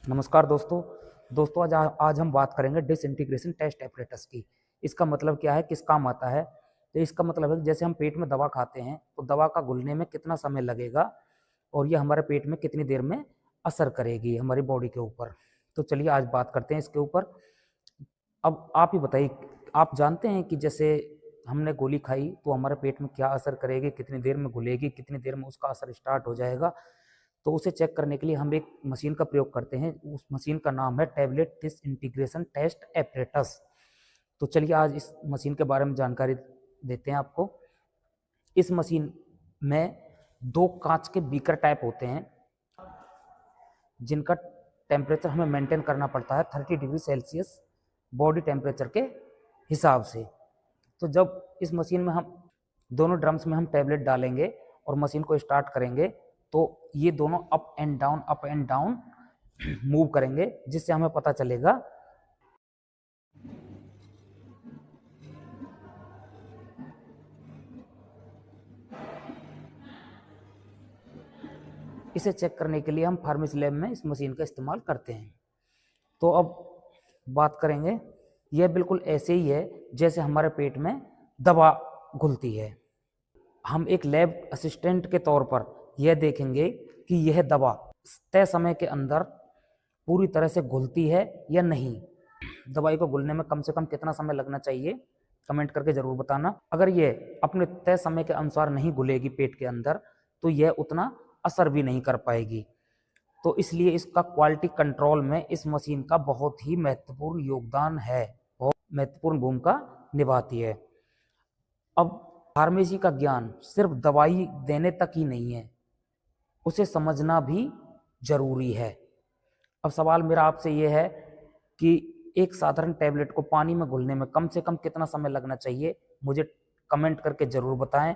नमस्कार दोस्तों आज हम बात करेंगे डिसइंटीग्रेशन टेस्ट एपरेटस की। इसका मतलब क्या है, किस काम आता है? तो इसका मतलब है कि जैसे हम पेट में दवा खाते हैं तो दवा का घुलने में कितना समय लगेगा और ये हमारे पेट में कितनी देर में असर करेगी हमारी बॉडी के ऊपर। तो चलिए आज बात करते हैं इसके ऊपर। अब आप ही बताइए, आप जानते हैं कि जैसे हमने गोली खाई तो हमारे पेट में क्या असर करेगी, कितनी देर में घुलेगी, कितनी देर में उसका असर स्टार्ट हो जाएगा। तो उसे चेक करने के लिए हम एक मशीन का प्रयोग करते हैं। उस मशीन का नाम है टैबलेट डिसइंटीग्रेशन टेस्ट एपरेटस। तो चलिए आज इस मशीन के बारे में जानकारी देते हैं आपको। इस मशीन में दो कांच के बीकर टाइप होते हैं जिनका टेम्परेचर हमें मेंटेन करना पड़ता है 30 डिग्री सेल्सियस बॉडी टेम्परेचर के हिसाब से। तो जब इस मशीन में हम दोनों ड्रम्स में हम टैबलेट डालेंगे और मशीन को स्टार्ट करेंगे तो ये दोनों अप एंड डाउन मूव करेंगे, जिससे हमें पता चलेगा इसे चेक करने के लिए हम फार्मेसी लैब में इस मशीन का इस्तेमाल करते हैं। तो अब बात करेंगे, यह बिल्कुल ऐसे ही है जैसे हमारे पेट में दवा घुलती है। हम एक लैब असिस्टेंट के तौर पर यह देखेंगे कि यह दवा तय समय के अंदर पूरी तरह से घुलती है या नहीं। दवाई को घुलने में कम से कम कितना समय लगना चाहिए, कमेंट करके जरूर बताना। अगर यह अपने तय समय के अनुसार नहीं घुलेगी पेट के अंदर तो यह उतना असर भी नहीं कर पाएगी। तो इसलिए इसका क्वालिटी कंट्रोल में इस मशीन का बहुत ही महत्वपूर्ण योगदान है, बहुत महत्वपूर्ण भूमिका निभाती है। अब फार्मेसी का ज्ञान सिर्फ दवाई देने तक ही नहीं है, उसे समझना भी जरूरी है। अब सवाल मेरा आपसे यह है कि एक साधारण टैबलेट को पानी में घुलने में कम से कम कितना समय लगना चाहिए, मुझे कमेंट करके जरूर बताएं।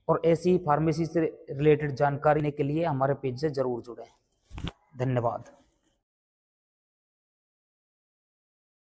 और ऐसी फार्मेसी से रिलेटेड जानकारी के लिए हमारे पेज से जरूर जुड़ें। धन्यवाद।